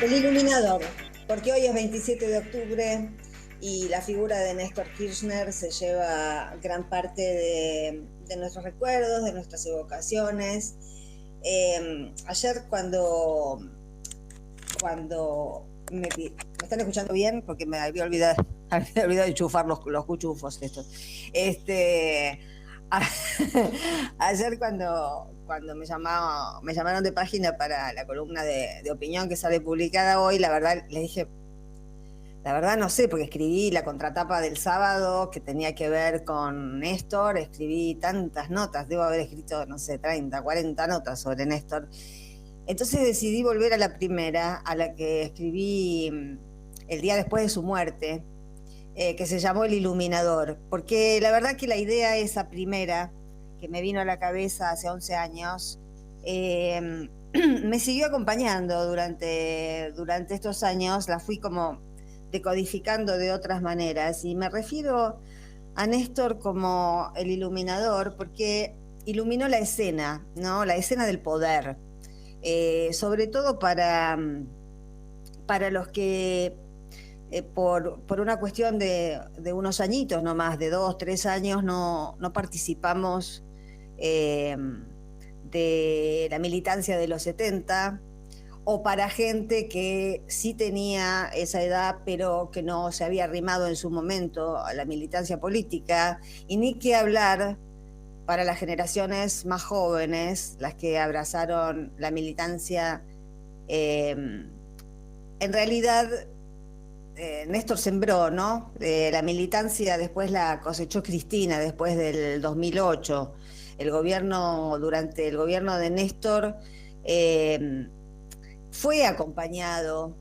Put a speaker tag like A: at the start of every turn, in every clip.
A: El iluminador, porque hoy es 27 de octubre y la figura de Néstor Kirchner se lleva gran parte de nuestros recuerdos, de nuestras evocaciones. Ayer cuando ¿me están escuchando bien? Porque me había olvidado, había olvidado de enchufar los cuchufos estos. Este, Ayer cuando me llamaron de página para la columna de opinión que sale publicada hoy, la verdad les dije, la verdad no sé, porque escribí la contratapa del sábado que tenía que ver con Néstor, escribí tantas notas, debo haber escrito, no sé, 30, 40 notas sobre Néstor. Entonces decidí volver a la primera, a la que escribí el día después de su muerte, que se llamó El Iluminador, porque la verdad que la idea esa primera, que me vino a la cabeza hace 11 años, me siguió acompañando durante estos años, la fui como decodificando de otras maneras, y me refiero a Néstor como el iluminador, porque iluminó la escena, ¿no? La escena del poder, sobre todo para los que por una cuestión de unos añitos nomás, de 2, 3 años, no participamos de la militancia de los 70, o para gente que sí tenía esa edad, pero que no se había arrimado en su momento a la militancia política, y ni qué hablar para las generaciones más jóvenes, las que abrazaron la militancia. En realidad, Néstor sembró, ¿no? La militancia después la cosechó Cristina, después del 2008. Durante el gobierno de Néstor, fue acompañado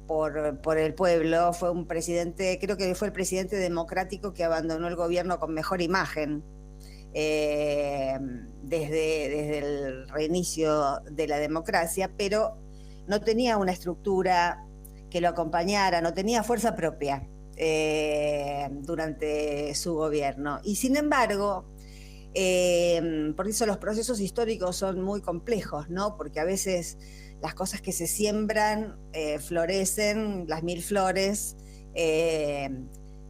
A: por el pueblo. Fue un presidente, creo que fue el presidente democrático que abandonó el gobierno con mejor imagen desde el reinicio de la democracia, pero no tenía una estructura que lo acompañara, no tenía fuerza propia durante su gobierno. Y sin embargo, por eso los procesos históricos son muy complejos, ¿no? Porque a veces las cosas que se siembran florecen, las mil flores,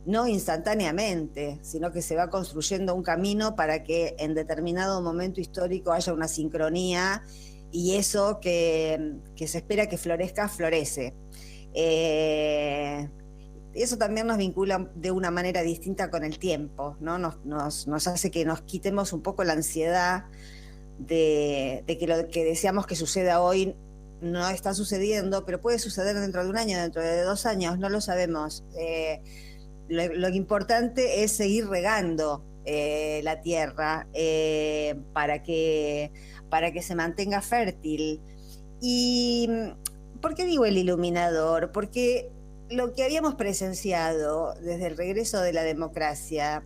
A: no instantáneamente, sino que se va construyendo un camino para que en determinado momento histórico haya una sincronía, y eso que se espera que florezca, florece. Eso también nos vincula de una manera distinta con el tiempo, ¿no? Nos hace que nos quitemos un poco la ansiedad de que lo que deseamos que suceda hoy no está sucediendo, pero puede suceder dentro de un año, dentro de 2 años, no lo sabemos. Lo importante es seguir regando la tierra para que se mantenga fértil. ¿Y por qué digo el iluminador? Porque lo que habíamos presenciado desde el regreso de la democracia,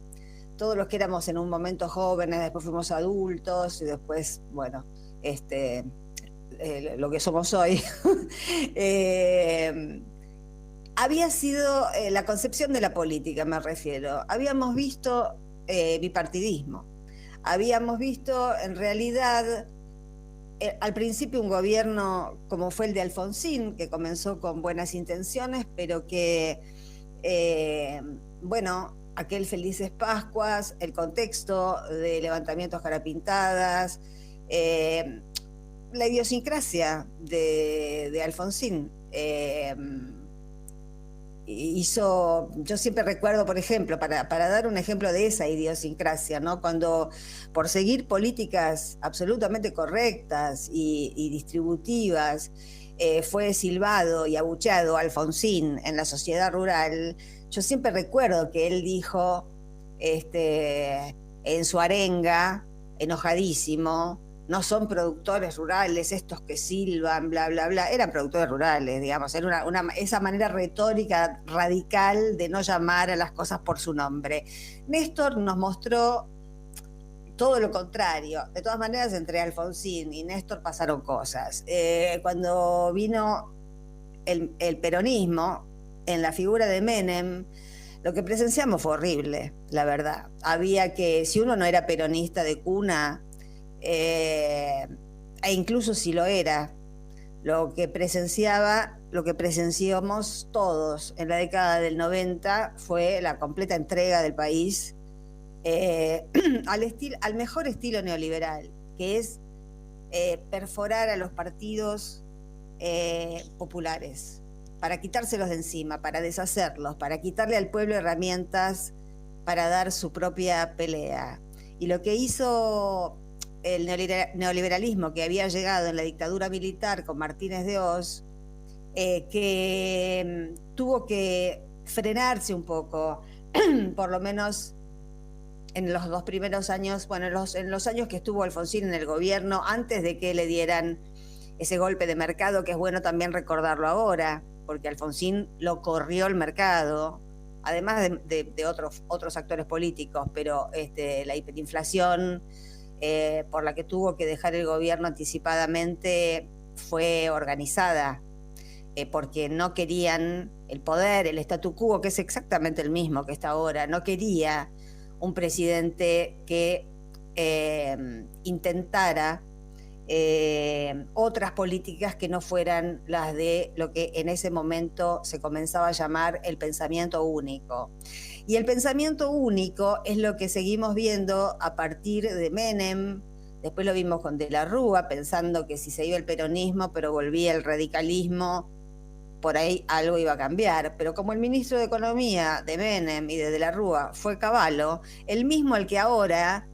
A: todos los que éramos en un momento jóvenes, después fuimos adultos y después, bueno, lo que somos hoy, había sido la concepción de la política, me refiero. Habíamos visto bipartidismo, habíamos visto en realidad al principio un gobierno como fue el de Alfonsín, que comenzó con buenas intenciones, pero que, bueno, aquel Felices Pascuas, el contexto de levantamientos carapintadas, la idiosincrasia de Alfonsín hizo, yo siempre recuerdo, por ejemplo, para dar un ejemplo de esa idiosincrasia, ¿no? Cuando por seguir políticas absolutamente correctas y distributivas fue silbado y abucheado Alfonsín en la sociedad rural, yo siempre recuerdo que él dijo en su arenga, enojadísimo: no son productores rurales estos que silban, bla, bla, bla. Eran productores rurales, digamos. Era esa manera retórica radical de no llamar a las cosas por su nombre. Néstor nos mostró todo lo contrario. De todas maneras, entre Alfonsín y Néstor pasaron cosas. Cuando vino el peronismo, en la figura de Menem, lo que presenciamos fue horrible, la verdad. Había que, si uno no era peronista de cuna, e incluso si lo era, lo que presenciamos todos en la década del 90 fue la completa entrega del país al mejor estilo neoliberal, que es perforar a los partidos populares, para quitárselos de encima, para deshacerlos, para quitarle al pueblo herramientas para dar su propia pelea. Y lo que hizo el neoliberalismo que había llegado en la dictadura militar con Martínez de Hoz, que tuvo que frenarse un poco, por lo menos en los 2 primeros años, bueno, en los años que estuvo Alfonsín en el gobierno, antes de que le dieran ese golpe de mercado, que es bueno también recordarlo ahora, porque Alfonsín lo corrió el mercado, además de otros actores políticos, pero la hiperinflación por la que tuvo que dejar el gobierno anticipadamente fue organizada, porque no querían el poder, el statu quo, que es exactamente el mismo que está ahora, no quería un presidente que intentara otras políticas que no fueran las de lo que en ese momento se comenzaba a llamar el pensamiento único. Y el pensamiento único es lo que seguimos viendo a partir de Menem, después lo vimos con De la Rúa, pensando que si se iba el peronismo pero volvía el radicalismo, por ahí algo iba a cambiar. Pero como el ministro de Economía de Menem y de la Rúa fue Cavallo, el mismo al que ahora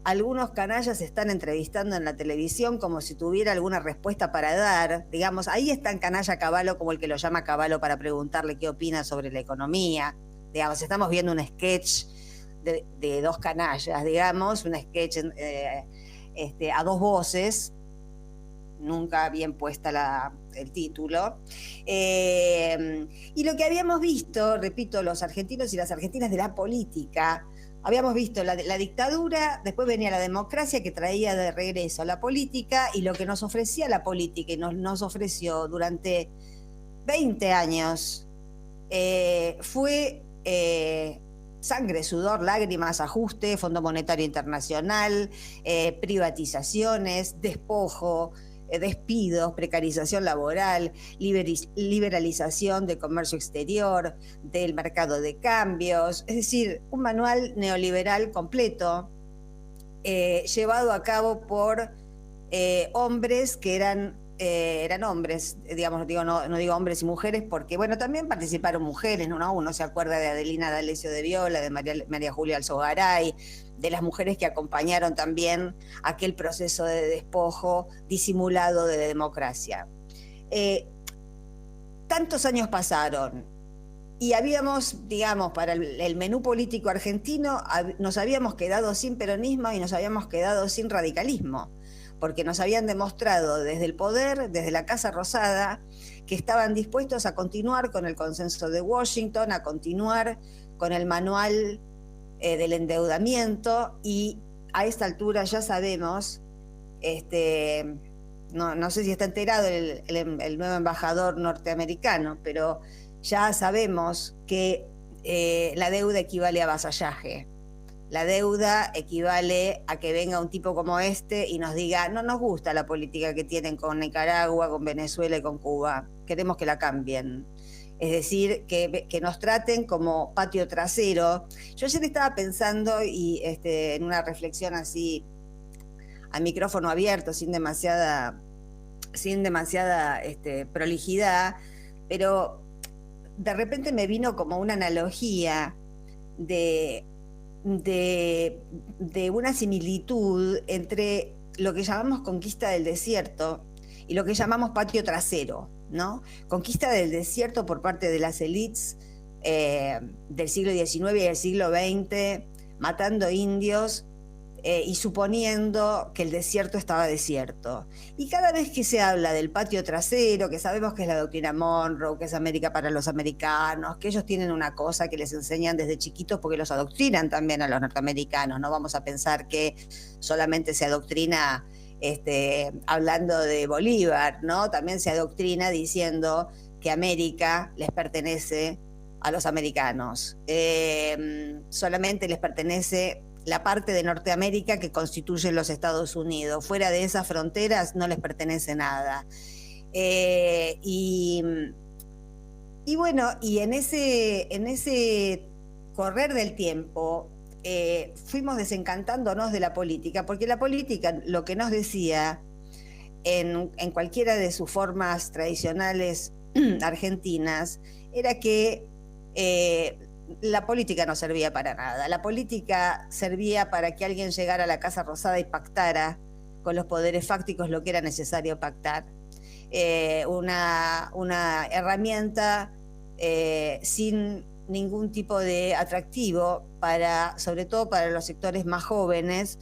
A: algunos canallas están entrevistando en la televisión como si tuviera alguna respuesta para dar, digamos, ahí está en canalla Cavallo, como el que lo llama Cavallo para preguntarle qué opina sobre la economía. Digamos, estamos viendo un sketch de 2 canallas, digamos, un sketch a 2 voces, nunca bien puesta el título. Y lo que habíamos visto, repito, los argentinos y las argentinas de la política, habíamos visto la dictadura, después venía la democracia que traía de regreso a la política, y lo que nos ofrecía la política y nos ofreció durante 20 años fue sangre, sudor, lágrimas, ajuste, Fondo Monetario Internacional, privatizaciones, despojo, despidos, precarización laboral, liberalización del comercio exterior, del mercado de cambios, es decir, un manual neoliberal completo llevado a cabo por hombres que eran hombres, digamos, no digo hombres y mujeres, porque bueno, también participaron mujeres, ¿no? Uno se acuerda de Adelina D'Alessio de Viola, de María Julia Alzogaray, de las mujeres que acompañaron también aquel proceso de despojo disimulado de democracia. Tantos años pasaron y habíamos, digamos, para el menú político argentino, nos habíamos quedado sin peronismo y nos habíamos quedado sin radicalismo, porque nos habían demostrado desde el poder, desde la Casa Rosada, que estaban dispuestos a continuar con el consenso de Washington, a continuar con el manual del endeudamiento, y a esta altura ya sabemos, no sé si está enterado el nuevo embajador norteamericano, pero ya sabemos que la deuda equivale a vasallaje. La deuda equivale a que venga un tipo como este y nos diga: no nos gusta la política que tienen con Nicaragua, con Venezuela y con Cuba, queremos que la cambien. Es decir, que nos traten como patio trasero. Yo ayer estaba pensando, y en una reflexión así, a micrófono abierto, sin demasiada prolijidad, pero de repente me vino como una analogía de una similitud entre lo que llamamos conquista del desierto y lo que llamamos patio trasero, ¿no? Conquista del desierto por parte de las élites del siglo XIX y del siglo XX, matando indios y suponiendo que el desierto estaba desierto. Y cada vez que se habla del patio trasero, que sabemos que es la doctrina Monroe, que es América para los americanos, que ellos tienen una cosa que les enseñan desde chiquitos porque los adoctrinan también a los norteamericanos, no vamos a pensar que solamente se adoctrina hablando de Bolívar, ¿no? También se adoctrina diciendo que América les pertenece a los americanos. Solamente les pertenece la parte de Norteamérica que constituye los Estados Unidos. Fuera de esas fronteras no les pertenece nada. Y bueno, y en ese correr del tiempo fuimos desencantándonos de la política, porque la política lo que nos decía en cualquiera de sus formas tradicionales argentinas era que la política no servía para nada. La política servía para que alguien llegara a la Casa Rosada y pactara con los poderes fácticos lo que era necesario pactar. Una herramienta sin ningún tipo de atractivo sobre todo para los sectores más jóvenes,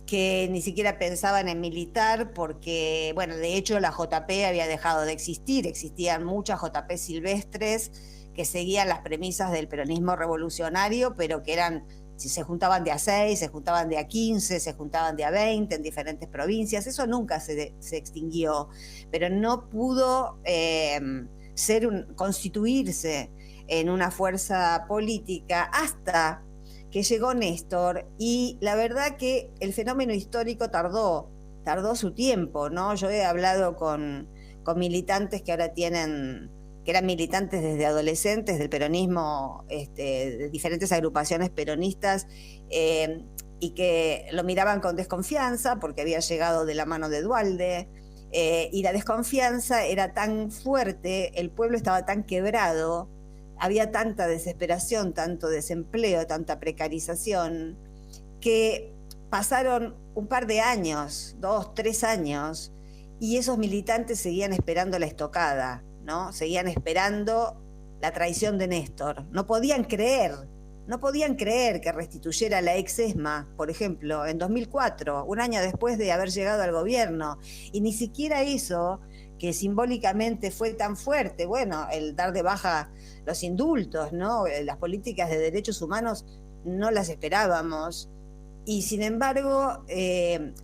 A: que ni siquiera pensaban en militar, porque, bueno, de hecho la JP había dejado de existir, existían muchas JP silvestres que seguían las premisas del peronismo revolucionario, pero que eran, si se juntaban de a 6, se juntaban de a 15, se juntaban de a 20 en diferentes provincias, eso nunca se extinguió, pero no pudo constituirse en una fuerza política hasta que llegó Néstor, y la verdad que el fenómeno histórico tardó su tiempo, ¿no? Yo he hablado con militantes que ahora que eran militantes desde adolescentes del peronismo, de diferentes agrupaciones peronistas, y que lo miraban con desconfianza porque había llegado de la mano de Duhalde, y la desconfianza era tan fuerte, el pueblo estaba tan quebrado, había tanta desesperación, tanto desempleo, tanta precarización, que pasaron un par de años, 2, 3 años, y esos militantes seguían esperando la estocada, ¿no? Seguían esperando la traición de Néstor. No podían creer que restituyera la ex ESMA, por ejemplo, en 2004, un año después de haber llegado al gobierno, y ni siquiera eso, que simbólicamente fue tan fuerte, bueno, el dar de baja los indultos, ¿no? Las políticas de derechos humanos no las esperábamos, y sin embargo,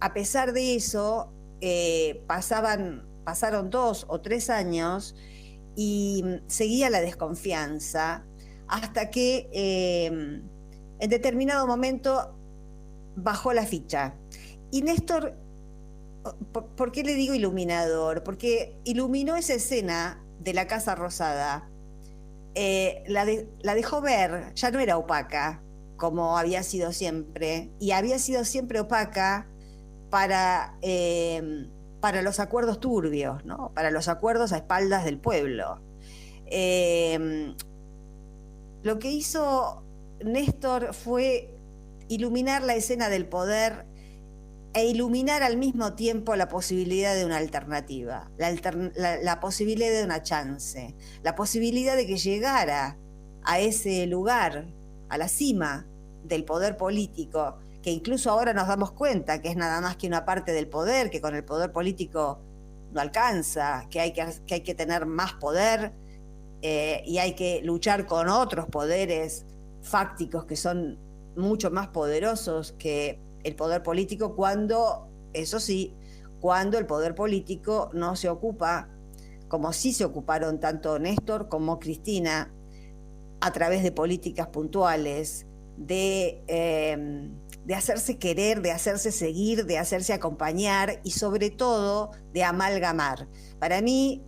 A: a pesar de eso, pasaron 2 o 3 años y seguía la desconfianza, hasta que en determinado momento bajó la ficha. Y Néstor, ¿por qué le digo iluminador? Porque iluminó esa escena de la Casa Rosada, la dejó ver, ya no era opaca como había sido siempre, y había sido siempre opaca para los acuerdos turbios, ¿no? Para los acuerdos a espaldas del pueblo. Lo que hizo Néstor fue iluminar la escena del poder e iluminar al mismo tiempo la posibilidad de una alternativa, la posibilidad de una chance, la posibilidad de que llegara a ese lugar, a la cima del poder político, que incluso ahora nos damos cuenta que es nada más que una parte del poder, que con el poder político no alcanza, que hay que tener más poder, y hay que luchar con otros poderes fácticos que son mucho más poderosos que el poder político, cuando el poder político no se ocupa, como sí se ocuparon tanto Néstor como Cristina, a través de políticas puntuales, de hacerse querer, de hacerse seguir, de hacerse acompañar y sobre todo de amalgamar. Para mí,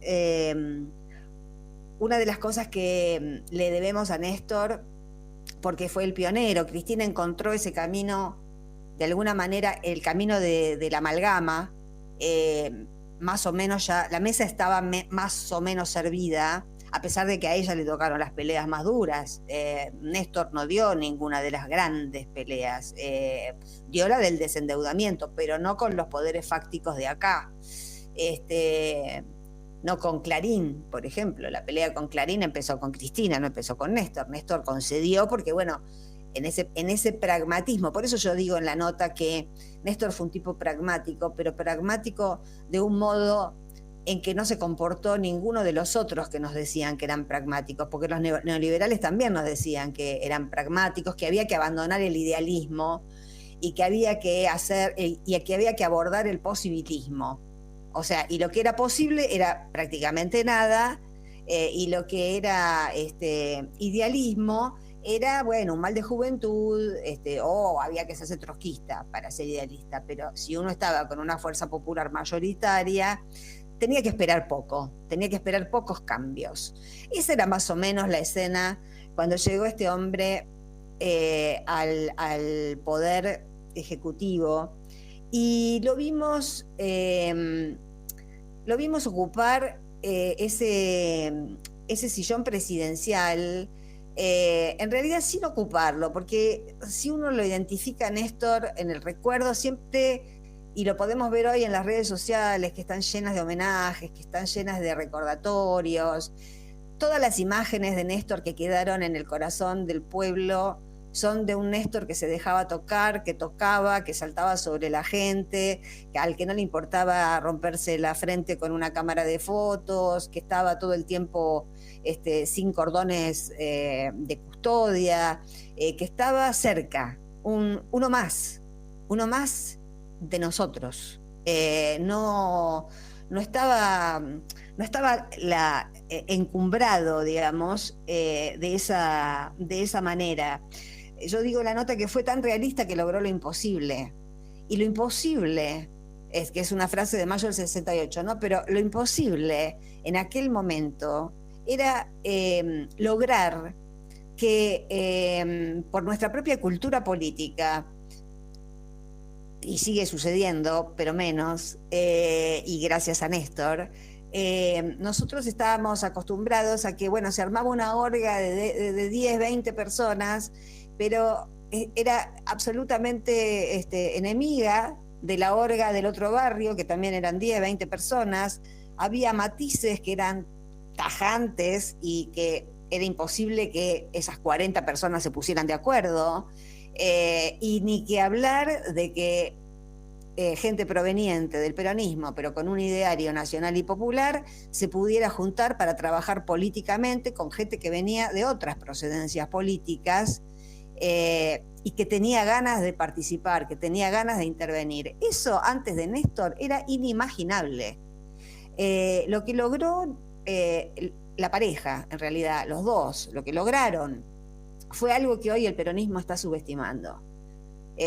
A: una de las cosas que le debemos a Néstor, porque fue el pionero, Cristina encontró ese camino, de alguna manera el camino de la amalgama, más o menos ya, la mesa estaba más o menos servida, a pesar de que a ella le tocaron las peleas más duras. Néstor no dio ninguna de las grandes peleas, dio la del desendeudamiento, pero no con los poderes fácticos de acá. No con Clarín, por ejemplo. La pelea con Clarín empezó con Cristina, no empezó con Néstor. Néstor concedió porque, bueno, en ese pragmatismo, por eso yo digo en la nota que Néstor fue un tipo pragmático, pero pragmático de un modo en que no se comportó ninguno de los otros que nos decían que eran pragmáticos, porque los neoliberales también nos decían que eran pragmáticos, que había que abandonar el idealismo y que había que abordar el posibilismo. O sea, y lo que era posible era prácticamente nada, y lo que era idealismo era, bueno, un mal de juventud, o había que hacerse trotskista para ser idealista, pero si uno estaba con una fuerza popular mayoritaria, tenía que esperar poco, tenía que esperar pocos cambios. Esa era más o menos la escena cuando llegó este hombre al poder ejecutivo, y lo vimos ocupar ese sillón presidencial, en realidad sin ocuparlo, porque si uno lo identifica a Néstor en el recuerdo siempre, y lo podemos ver hoy en las redes sociales, que están llenas de homenajes, que están llenas de recordatorios, todas las imágenes de Néstor que quedaron en el corazón del pueblo son de un Néstor que se dejaba tocar, que tocaba, que saltaba sobre la gente, al que no le importaba romperse la frente con una cámara de fotos, que estaba todo el tiempo sin cordones de custodia, que estaba cerca, uno más de nosotros. No estaba encumbrado, digamos, de esa manera. Yo digo en la nota que fue tan realista que logró lo imposible. Y lo imposible, que es una frase de mayo del 68, ¿no? Pero lo imposible en aquel momento era lograr que por nuestra propia cultura política, y sigue sucediendo, pero menos, y gracias a Néstor, nosotros estábamos acostumbrados a que, bueno, se armaba una orga de 10, 20 personas, pero era absolutamente enemiga de la orga del otro barrio, que también eran 10, 20 personas. Había matices que eran tajantes y que era imposible que esas 40 personas se pusieran de acuerdo. Y ni que hablar de que gente proveniente del peronismo, pero con un ideario nacional y popular, se pudiera juntar para trabajar políticamente con gente que venía de otras procedencias políticas, y que tenía ganas de participar, que tenía ganas de intervenir. Eso antes de Néstor era inimaginable. Lo que logró la pareja, en realidad, los dos, lo que lograron, fue algo que hoy el peronismo está subestimando.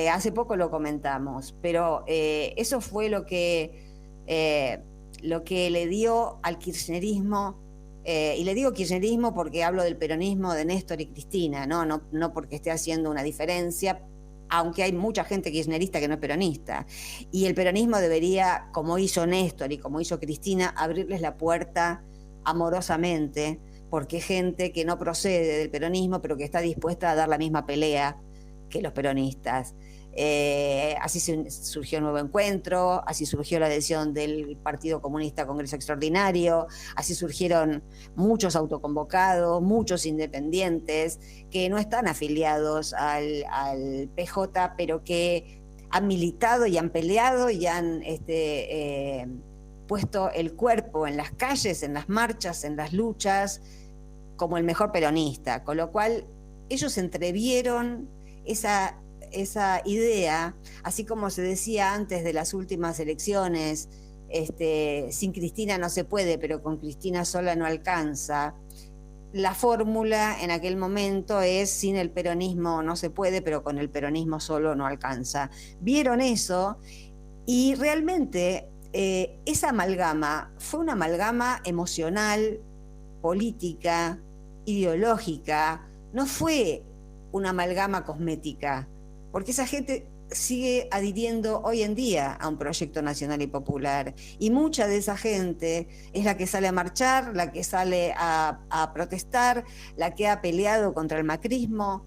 A: Hace poco lo comentamos, pero eso fue lo que le dio al kirchnerismo, y le digo kirchnerismo porque hablo del peronismo de Néstor y Cristina, no porque esté haciendo una diferencia, aunque hay mucha gente kirchnerista que no es peronista. Y el peronismo debería, como hizo Néstor y como hizo Cristina, abrirles la puerta amorosamente, porque hay gente que no procede del peronismo, pero que está dispuesta a dar la misma pelea que los peronistas. Así surgió Nuevo Encuentro, así surgió la adhesión del Partido Comunista a Congreso Extraordinario, así surgieron muchos autoconvocados, muchos independientes que no están afiliados al PJ, pero que han militado y han peleado y han puesto el cuerpo en las calles, en las marchas, en las luchas, como el mejor peronista, con lo cual ellos entrevieron esa idea, así como se decía antes de las últimas elecciones, sin Cristina no se puede, pero con Cristina sola no alcanza. La fórmula en aquel momento es: sin el peronismo no se puede, pero con el peronismo solo no alcanza. Vieron eso y realmente esa amalgama fue una amalgama emocional, política, ideológica, no fue una amalgama cosmética, porque esa gente sigue adhiriendo hoy en día a un proyecto nacional y popular, y mucha de esa gente es la que sale a marchar, la que sale a protestar, la que ha peleado contra el macrismo.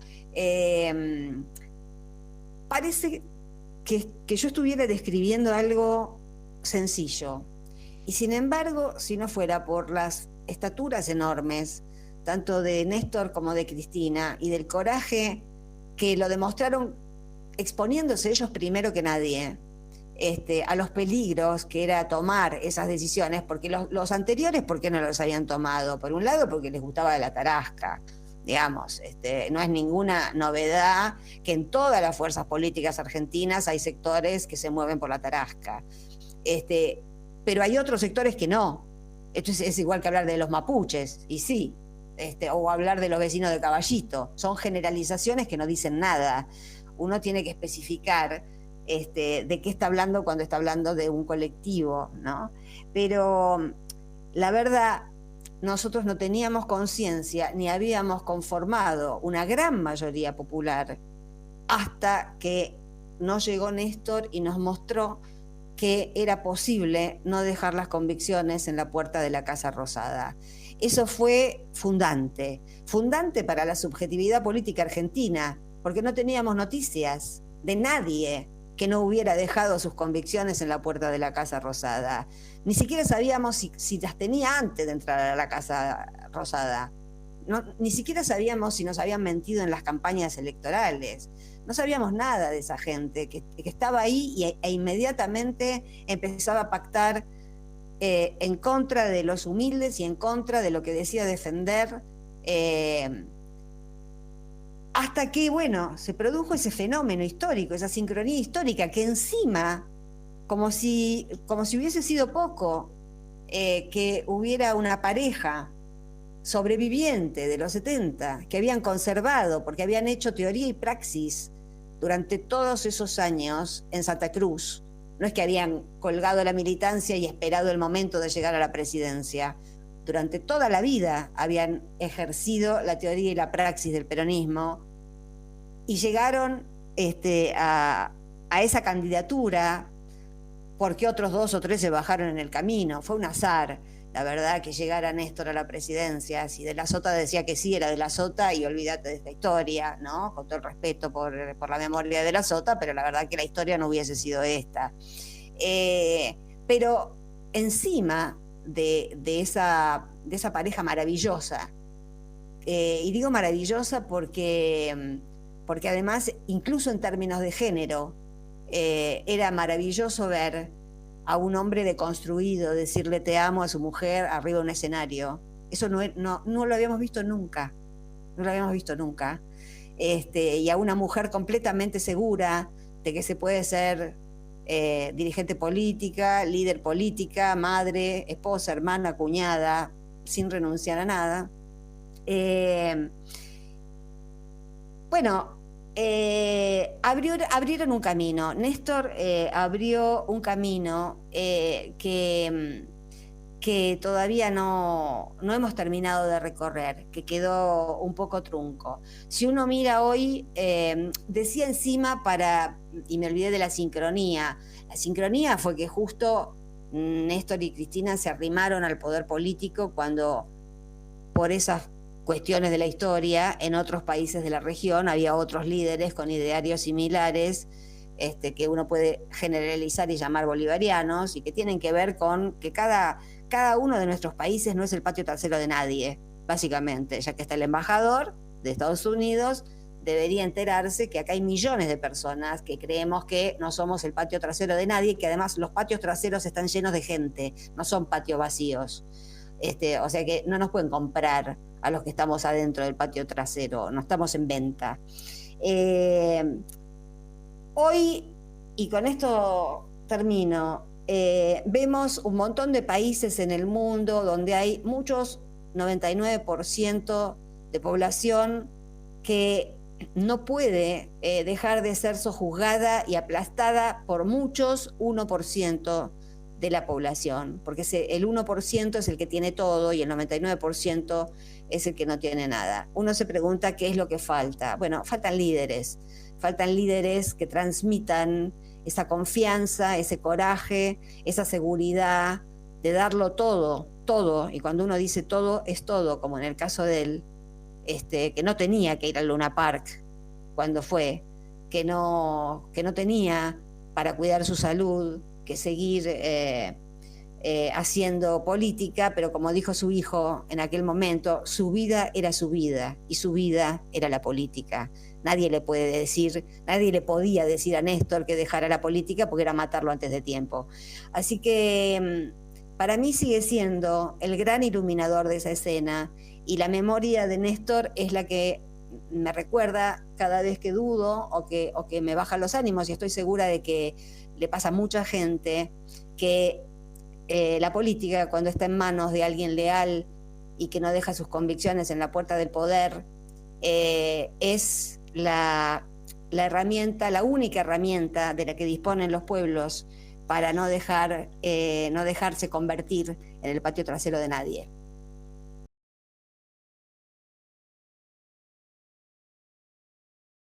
A: Parece que yo estuviera describiendo algo sencillo, y sin embargo, si no fuera por las estaturas enormes, tanto de Néstor como de Cristina, y del coraje que lo demostraron exponiéndose ellos primero que nadie a los peligros que era tomar esas decisiones, porque los anteriores, ¿por qué no los habían tomado? Por un lado, porque les gustaba la tarasca, digamos, no es ninguna novedad que en todas las fuerzas políticas argentinas hay sectores que se mueven por la tarasca, pero hay otros sectores que no. Esto es igual que hablar de los mapuches, y sí, o hablar de los vecinos de Caballito. Son generalizaciones que no dicen nada. Uno tiene que especificar de qué está hablando cuando está hablando de un colectivo, ¿no? Pero la verdad, nosotros no teníamos conciencia ni habíamos conformado una gran mayoría popular hasta que nos llegó Néstor y nos mostró que era posible no dejar las convicciones en la puerta de la Casa Rosada. Eso fue fundante para la subjetividad política argentina, porque no teníamos noticias de nadie que no hubiera dejado sus convicciones en la puerta de la Casa Rosada. Ni siquiera sabíamos si las tenía antes de entrar a la Casa Rosada. No, ni siquiera sabíamos si nos habían mentido en las campañas electorales. No sabíamos nada de esa gente que estaba ahí e inmediatamente empezaba a pactar en contra de los humildes y en contra de lo que decía defender, hasta que, bueno, se produjo ese fenómeno histórico, esa sincronía histórica, que encima, como si hubiese sido poco, que hubiera una pareja sobreviviente de los 70, que habían conservado, porque habían hecho teoría y praxis durante todos esos años en Santa Cruz. No es que habían colgado la militancia y esperado el momento de llegar a la presidencia. Durante toda la vida habían ejercido la teoría y la praxis del peronismo y llegaron a esa candidatura porque otros 2 o 3 se bajaron en el camino. Fue un azar, la verdad, que llegara Néstor a la presidencia. Si De la Sota decía que sí, era De la Sota, y olvídate de esta historia, ¿no? Con todo el respeto por la memoria de De la Sota, pero la verdad que la historia no hubiese sido esta. Pero encima de esa pareja maravillosa, y digo maravillosa porque además, incluso en términos de género, era maravilloso ver a un hombre deconstruido decirle te amo a su mujer arriba de un escenario. Eso no lo habíamos visto nunca. No lo habíamos visto nunca. Y a una mujer completamente segura de que se puede ser dirigente política, líder política, madre, esposa, hermana, cuñada, sin renunciar a nada. Abrieron un camino. Néstor abrió un camino que todavía no hemos terminado de recorrer, que quedó un poco trunco. Si uno mira hoy, decía encima y me olvidé de la sincronía. La sincronía fue que justo Néstor y Cristina se arrimaron al poder político cuando, por esas cuestiones de la historia, en otros países de la región había otros líderes con idearios similares, que uno puede generalizar y llamar bolivarianos, y que tienen que ver con que cada uno de nuestros países no es el patio trasero de nadie, básicamente, ya que está el embajador de Estados Unidos, debería enterarse que acá hay millones de personas que creemos que no somos el patio trasero de nadie, que además los patios traseros están llenos de gente, no son patios vacíos. O sea que no nos pueden comprar a los que estamos adentro del patio trasero, no estamos en venta. Hoy, y con esto termino, vemos un montón de países en el mundo donde hay muchos, 99% de población que no puede dejar de ser sojuzgada y aplastada por muchos 1% de la población, porque el 1% es el que tiene todo y el 99% es el que no tiene nada. Uno se pregunta qué es lo que falta. Bueno, faltan líderes que transmitan esa confianza, ese coraje, esa seguridad de darlo todo, y cuando uno dice todo, es todo, como en el caso de él, que no tenía que ir al Luna Park cuando fue, que no tenía para cuidar su salud, que seguir haciendo política, pero como dijo su hijo en aquel momento, su vida era su vida y su vida era la política. Nadie le podía decir a Néstor que dejara la política porque era matarlo antes de tiempo. Así que para mí sigue siendo el gran iluminador de esa escena, y la memoria de Néstor es la que me recuerda cada vez que dudo o que me bajan los ánimos, y estoy segura de que le pasa a mucha gente que la política, cuando está en manos de alguien leal y que no deja sus convicciones en la puerta del poder, es la la herramienta, la única herramienta de la que disponen los pueblos para no dejarse convertir en el patio trasero de nadie.